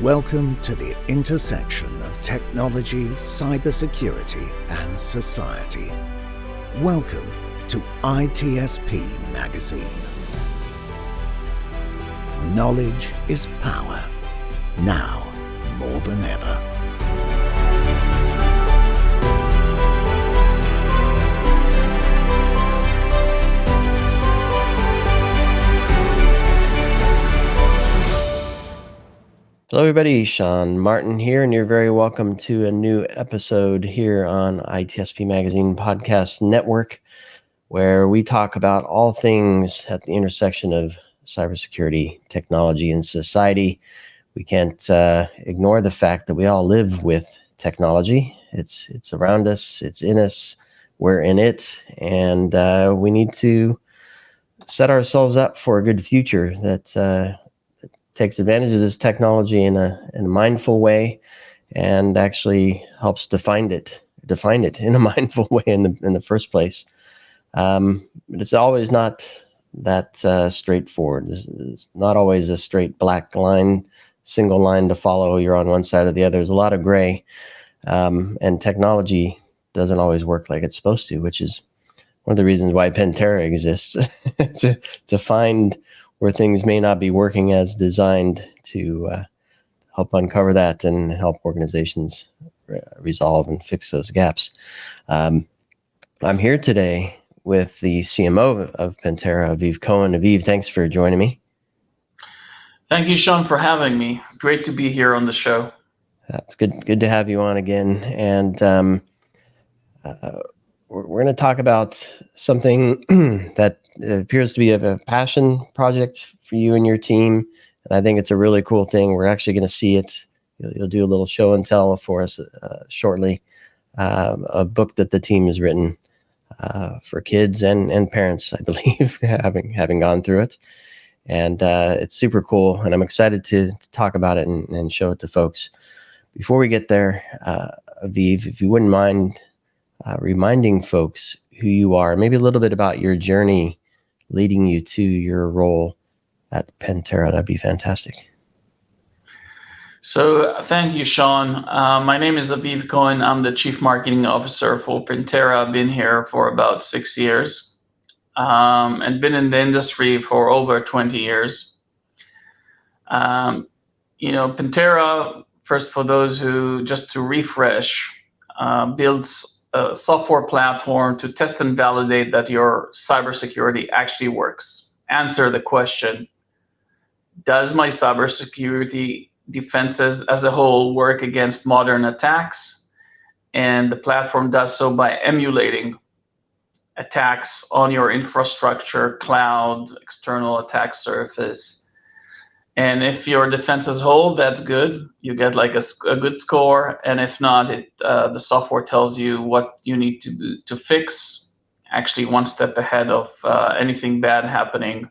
Welcome to the intersection of technology, cybersecurity, and society. Welcome to ITSP Magazine. Knowledge is power, now more than ever. Hello everybody, Sean Martin here, and you're very welcome to a new episode here on ITSP Magazine Podcast Network, where we talk about all things at the intersection of cybersecurity, technology, and society. We can't ignore the fact that we all live with technology. It's around us, it's in us, we're in it, and we need to set ourselves up for a good future that takes advantage of this technology in a mindful way, and actually helps define it in a mindful way in the first place. But it's always not that straightforward. There's not always a straight black line, single line to follow. You're on one side or the other. There's a lot of gray, and technology doesn't always work like it's supposed to, which is one of the reasons why Pentera exists, to find where things may not be working as designed, to help uncover that and help organizations resolve and fix those gaps. I'm here today with the CMO of Pentera, Aviv Cohen. Aviv, thanks for joining me. Thank you, Sean, for having me. Great to be here on the show. It's good to have you on again. And we're going to talk about something that appears to be a passion project for you and your team. And I think it's a really cool thing. We're actually going to see it. You'll do a little show and tell for us shortly. A book that the team has written for kids and parents, I believe, having gone through it. And it's super cool. And I'm excited to talk about it and show it to folks. Before we get there, Aviv, if you wouldn't mind reminding folks who you are, maybe a little bit about your journey leading you to your role at Pentera, that'd be fantastic. So thank you, Sean. My name is Aviv Cohen. I'm the Chief Marketing Officer for Pentera. I've been here for about 6 years, and been in the industry for over 20 years. Pentera, first for those who, just to refresh, builds a software platform to test and validate that your cybersecurity actually works. Answer the question, does my cybersecurity defenses as a whole work against modern attacks? And the platform does so by emulating attacks on your infrastructure, cloud, external attack surface. And if your defenses hold, that's good. You get like a good score. And if not, the software tells you what you need to do to fix, actually one step ahead of anything bad happening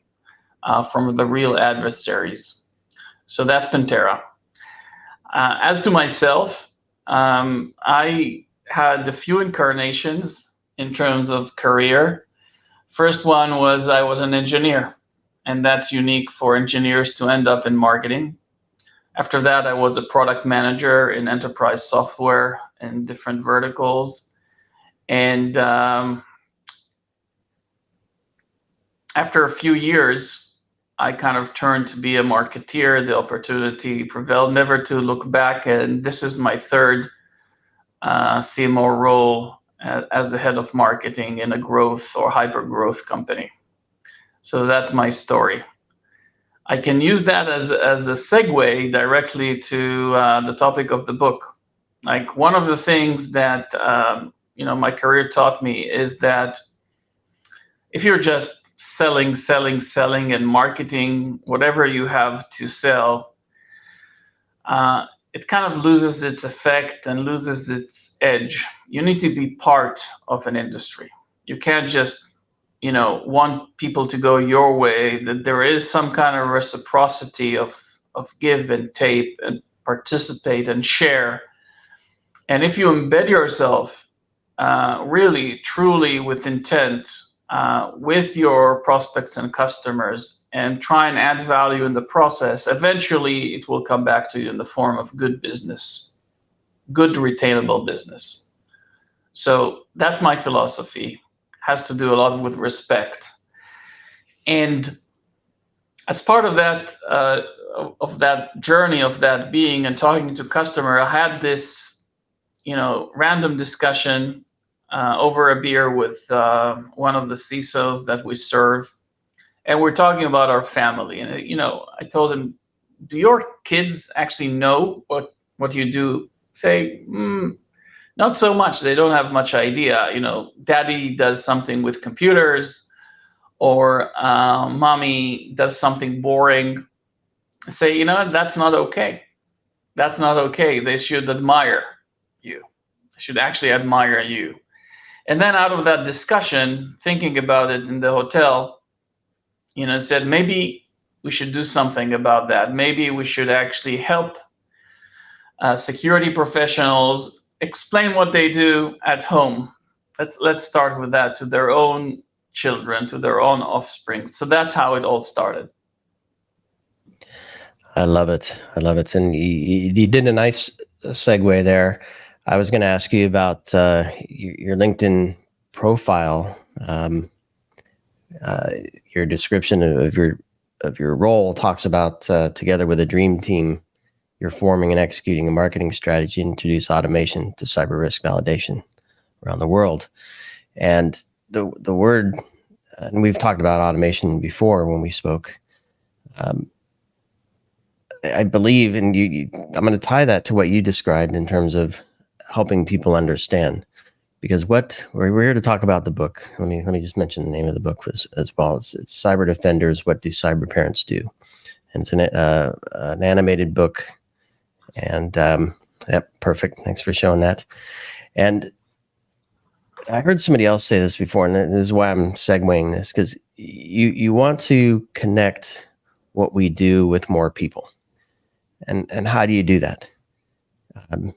from the real adversaries. So that's Pentera. As to myself, I had a few incarnations in terms of career. First one was I was an engineer. And that's unique for engineers to end up in marketing. After that, I was a product manager in enterprise software in different verticals. And after a few years, I kind of turned to be a marketeer. The opportunity prevailed never to look back. And this is my third CMO role as the head of marketing in a growth or hyper growth company. So that's my story. I can use that as a segue directly to the topic of the book. Like, one of the things that my career taught me is that if you're just selling and marketing whatever you have to sell, it kind of loses its effect and loses its edge. You need to be part of an industry. You can't just want people to go your way, that there is some kind of reciprocity of give and take and participate and share. And if you embed yourself really, truly with intent with your prospects and customers and try and add value in the process, eventually it will come back to you in the form of good business, good retainable business. So that's my philosophy. Has to do a lot with respect. And as part of that journey of that being and talking to customer, I had this, random discussion over a beer with one of the CISOs that we serve, and we're talking about our family. And I told him, "Do your kids actually know what you do?" Say, not so much. They don't have much idea. Daddy does something with computers, or mommy does something boring. Say, that's not okay. That's not okay. They should admire you. They should actually admire you. And then out of that discussion, thinking about it in the hotel, said maybe we should do something about that. Maybe we should actually help security professionals explain what they do at home. Let's start with that, to their own children, to their own offspring. So that's how it all started. I love it. And you did a nice segue there. I was going to ask you about your LinkedIn profile. Your description of your role talks about together with a dream team, you're forming and executing a marketing strategy to introduce automation to cyber risk validation around the world. And the word, and we've talked about automation before when we spoke. I believe, and I'm going to tie that to what you described in terms of helping people understand, because what we're here to talk about the book. Let me just mention the name of the book as well. It's Cyber Defenders: What Do Cyber Parents Do? And it's an animated book. And yep, perfect. Thanks for showing that. And I heard somebody else say this before, and this is why I'm segueing this, because you want to connect what we do with more people. And how do you do that?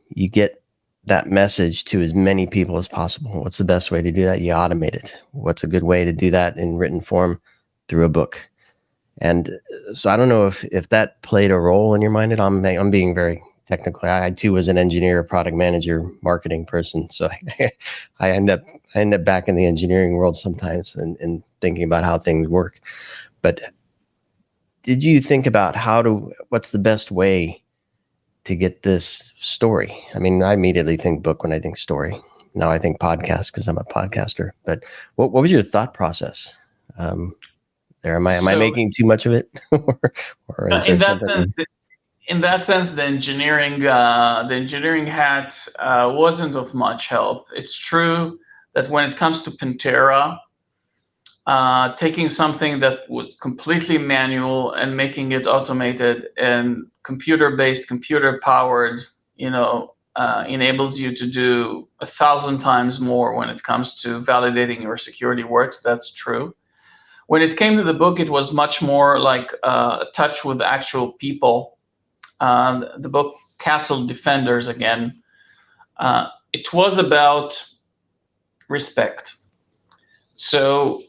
You get that message to as many people as possible. What's the best way to do that? You automate it. What's a good way to do that in written form? Through a book. And so I don't know if that played a role in your mind. And I'm being very technical. I too was an engineer, product manager, marketing person. So I end up back in the engineering world sometimes and thinking about how things work. But did you think about what's the best way to get this story? I mean, I immediately think book when I think story. Now I think podcast because I'm a podcaster. But what was your thought process there? Am I making too much of it, or is there something? In that sense, the engineering hat wasn't of much help. It's true that when it comes to Pentera, taking something that was completely manual and making it automated and computer-based, computer-powered, enables you to do 1,000 times more when it comes to validating your security works. That's true. When it came to the book, it was much more like a touch with actual people. The book Castle Defenders, again, it was about respect. So,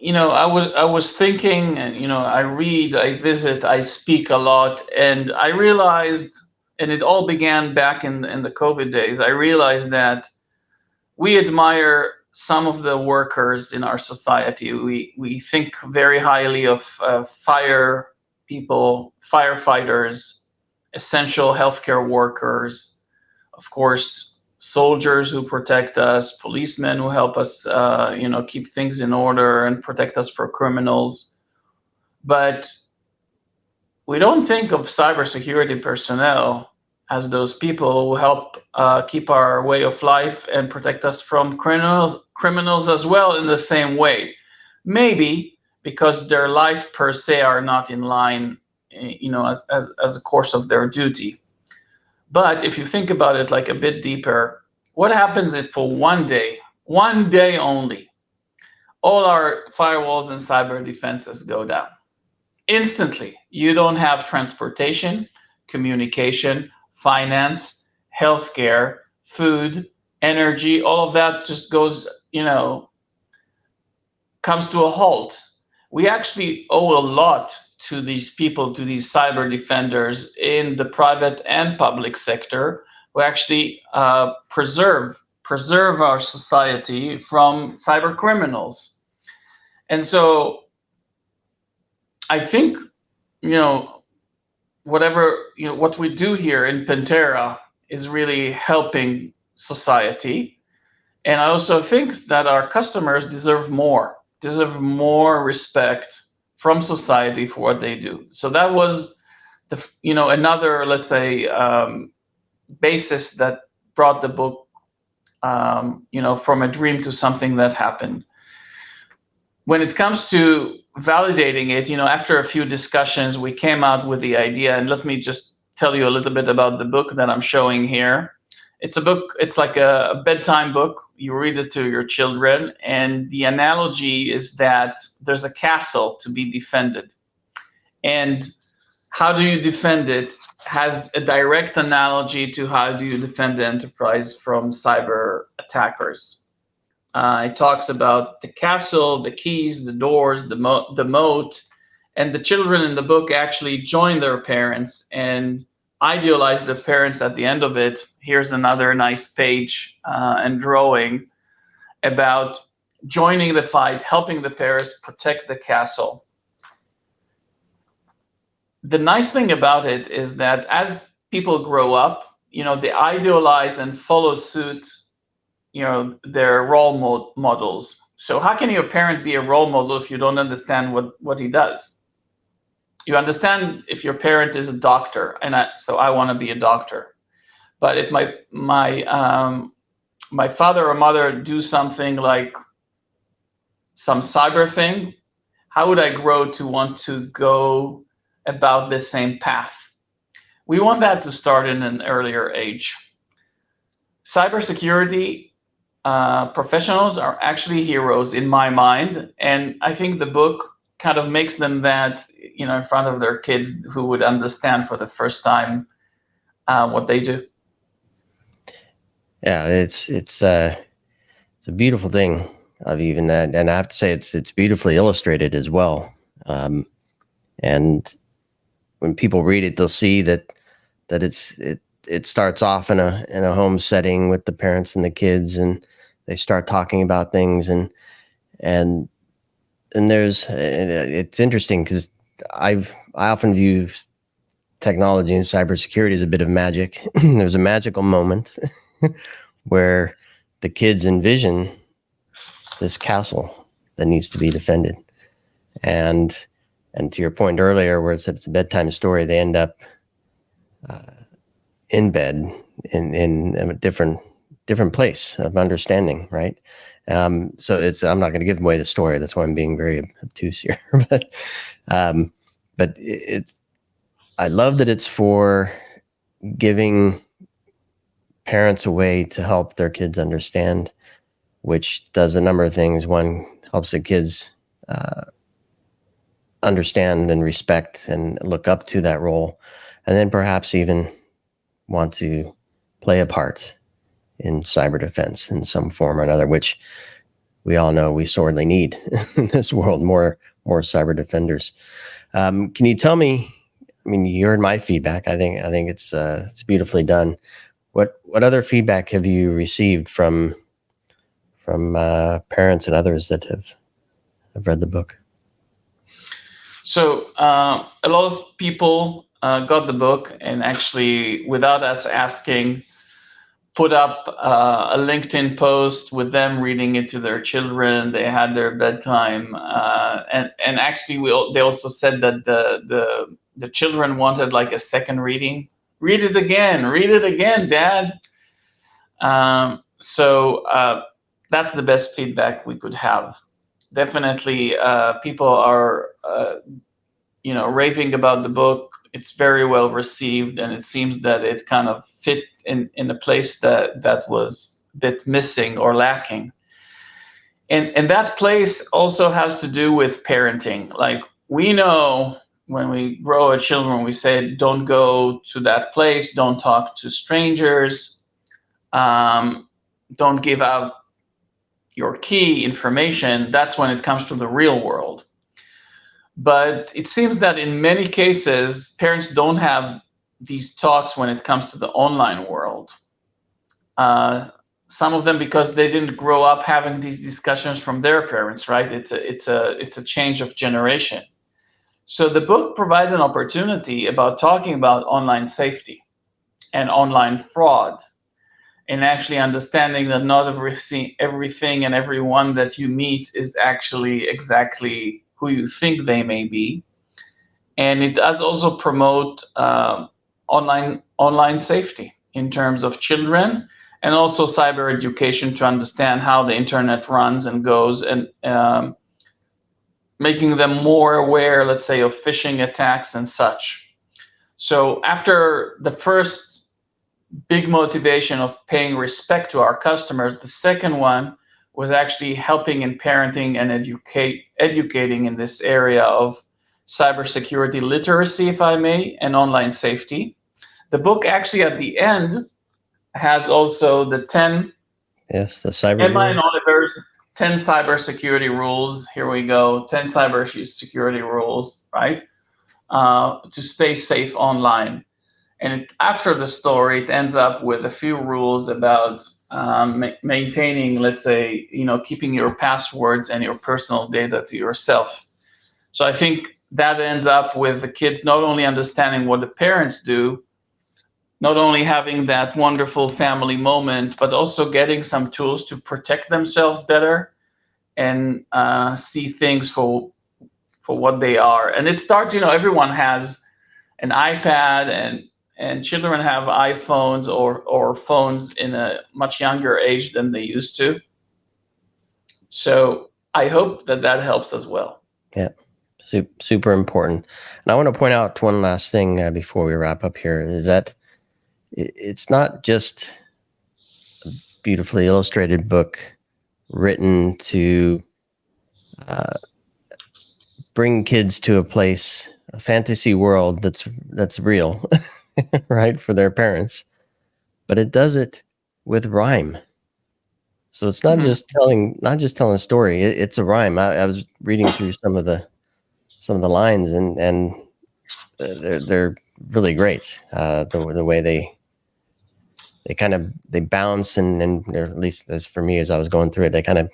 I was thinking, and I read, I visit, I speak a lot, and I realized, and it all began back in the COVID days, I realized that we admire some of the workers in our society. We think very highly of fire people, firefighters, essential healthcare workers, of course, soldiers who protect us, policemen who help us, keep things in order and protect us from criminals. But we don't think of cybersecurity personnel as those people who help keep our way of life and protect us from criminals as well in the same way. Maybe because their life per se are not in line, as a course of their duty. But if you think about it like a bit deeper, what happens if for one day only, all our firewalls and cyber defenses go down? Instantly, you don't have transportation, communication, finance, healthcare, food, energy, all of that just goes, comes to a halt. We actually owe a lot to these people, to these cyber defenders in the private and public sector, who actually preserve our society from cyber criminals. And so I think, what we do here in Pentera is really helping society. And I also think that our customers deserve more respect from society for what they do. So that was another, let's say, basis that brought the book, from a dream to something that happened. When it comes to validating it, after a few discussions, we came out with the idea, and let me just tell you a little bit about the book that I'm showing here. It's a book, it's like a bedtime book. You read it to your children, and the analogy is that there's a castle to be defended. And how do you defend it has a direct analogy to how do you defend the enterprise from cyber attackers. It talks about the castle, the keys, the doors, the moat, and the children in the book actually join their parents and idealize their parents at the end of it. Here's another nice page and drawing about joining the fight, helping the parents protect the castle. The nice thing about it is that as people grow up, they idealize and follow suit, their role models. So how can your parent be a role model if you don't understand what he does? You understand if your parent is a doctor, and so I want to be a doctor. But if my father or mother do something like some cyber thing, how would I grow to want to go about the same path? We want that to start in an earlier age. Cybersecurity professionals are actually heroes in my mind, and I think the book kind of makes them that, in front of their kids who would understand for the first time what they do. Yeah, it's a beautiful thing, Aviv, and I have to say it's beautifully illustrated as well. And when people read it, they'll see that it starts off in a home setting with the parents and the kids, and they start talking about things, and it's interesting because I often view technology and cybersecurity as a bit of magic. There's a magical moment where the kids envision this castle that needs to be defended, and to your point earlier, where it said it's a bedtime story, they end up in bed in a different place of understanding, right? So I'm not going to give away the story. That's why I'm being very obtuse here. but I love that it's for giving parents a way to help their kids understand, which does a number of things. One, helps the kids understand and respect and look up to that role, and then perhaps even want to play a part in cyber defense in some form or another, which we all know we sorely need in this world, more cyber defenders. Can you tell me, you heard my feedback. I think it's beautifully done. What other feedback have you received from parents and others that have read the book? So a lot of people got the book and actually, without us asking, put up a LinkedIn post with them reading it to their children. They had their bedtime, and actually, they also said that the children wanted like a second reading. Read it again, Dad. So that's the best feedback we could have. Definitely, people are raving about the book. It's very well received, and it seems that it kind of fit in a place that was a bit missing or lacking. And that place also has to do with parenting. Like, we know when we grow our children, we say, don't go to that place, don't talk to strangers, don't give out your key information, that's when it comes to the real world. But it seems that in many cases, parents don't have these talks when it comes to the online world. Some of them because they didn't grow up having these discussions from their parents, right? It's a change of generation. So the book provides an opportunity about talking about online safety and online fraud, and actually understanding that not everything and everyone that you meet is actually exactly who you think they may be. And it does also promote online safety in terms of children, and also cyber education to understand how the internet runs and goes, and making them more aware, let's say, of phishing attacks and such. So after the first big motivation of paying respect to our customers, the second one was actually helping in parenting and educating in this area of cybersecurity literacy, if I may, and online safety. The book actually at the end has also the 10 Yes, the cyber Emma rules. and Oliver's 10 cybersecurity rules. Here we go, 10 cybersecurity rules, right? To stay safe online. And after the story, it ends up with a few rules about maintaining, let's say, keeping your passwords and your personal data to yourself. So I think that ends up with the kids not only understanding what the parents do, not only having that wonderful family moment, but also getting some tools to protect themselves better and see things for what they are. And it starts, everyone has an iPad, and children have iPhones or phones in a much younger age than they used to. So I hope that helps as well. Yeah, super important. And I want to point out one last thing before we wrap up here, is that it's not just a beautifully illustrated book written to bring kids to a fantasy world that's real, right, for their parents, but it does it with rhyme. So it's not just telling a story. It's a rhyme. I was reading through some of the lines, and they're really great. The way they bounce, and or at least as for me, as I was going through it, they kind of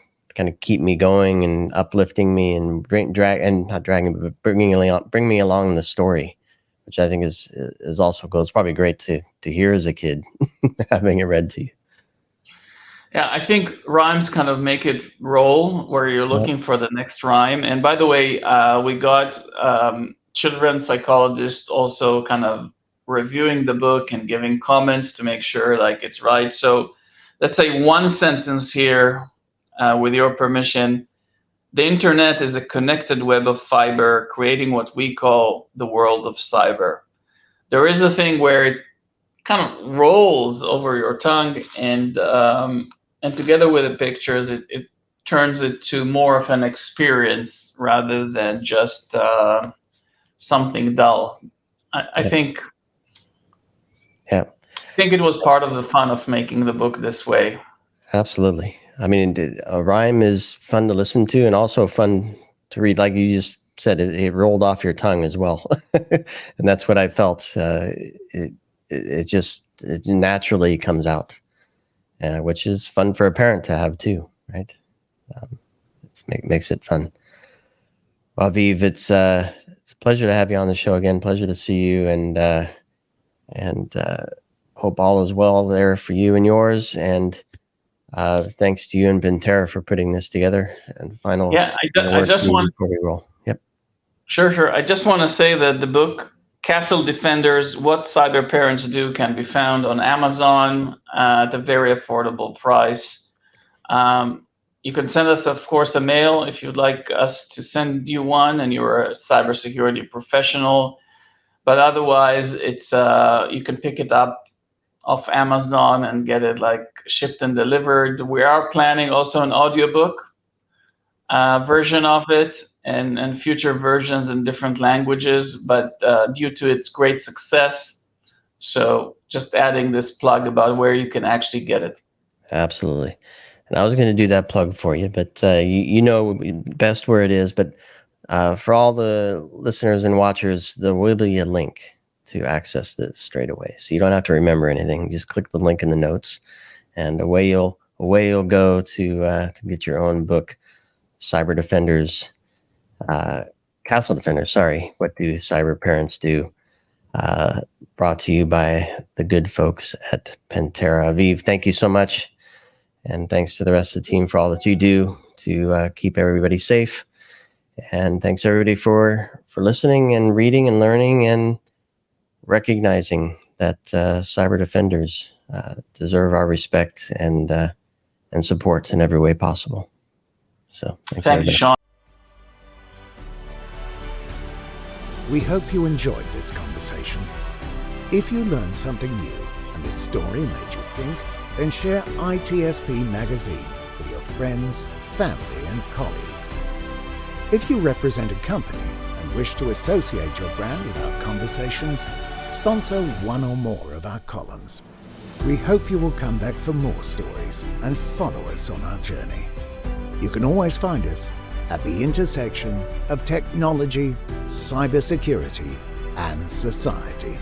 keep me going and uplifting me and not dragging, but bring me along the story, which I think is also goes probably great to hear as a kid, having it read to you. Yeah, I think rhymes kind of make it roll where you're looking for the next rhyme. And by the way, we got children's psychologists also kind of reviewing the book and giving comments to make sure like it's right. So let's say one sentence here, with your permission. The internet is a connected web of fiber, creating what we call the world of cyber. There is a thing where it kind of rolls over your tongue, and together with the pictures, it turns it to more of an experience rather than just something dull. I think. Yeah. I think it was part of the fun of making the book this way. Absolutely. I mean, a rhyme is fun to listen to and also fun to read. Like you just said, it rolled off your tongue as well. And that's what I felt. It naturally comes out, which is fun for a parent to have too, right? It makes it fun. Well, Aviv, it's a pleasure to have you on the show again. Pleasure to see you, and hope all is well there for you and yours. And thanks to you and Pentera for putting this together. And final. Yeah, I just want before we roll. Yep. Sure. I just want to say that the book Castle Defenders: What Cyber Parents Do can be found on Amazon at a very affordable price. You can send us, of course, a mail if you'd like us to send you one and you're a cybersecurity professional. But otherwise, it's you can pick it up off Amazon and get it like shipped and delivered. We are planning also an audiobook version of it, and future versions in different languages, but due to its great success, so just adding this plug about where you can actually get it. Absolutely. And I was going to do that plug for you, but you know best where it is. But for all the listeners and watchers, there will be a link to access this straight away. So you don't have to remember anything. Just click the link in the notes, and away you'll go to get your own book, Cyber Defenders, Castle Defenders. Sorry, what do cyber parents do? Brought to you by the good folks at Pentera. Aviv, thank you so much. And thanks to the rest of the team for all that you do to keep everybody safe. And thanks everybody for listening and reading and learning and recognizing that cyber defenders deserve our respect and support in every way possible. So thanks Thank you, Sean. We hope you enjoyed this conversation. If you learned something new and this story made you think, then share ITSP Magazine with your friends, family, and colleagues. If you represent a company and wish to associate your brand with our conversations, sponsor one or more of our columns. We hope you will come back for more stories and follow us on our journey. You can always find us at the intersection of technology, cybersecurity, and society.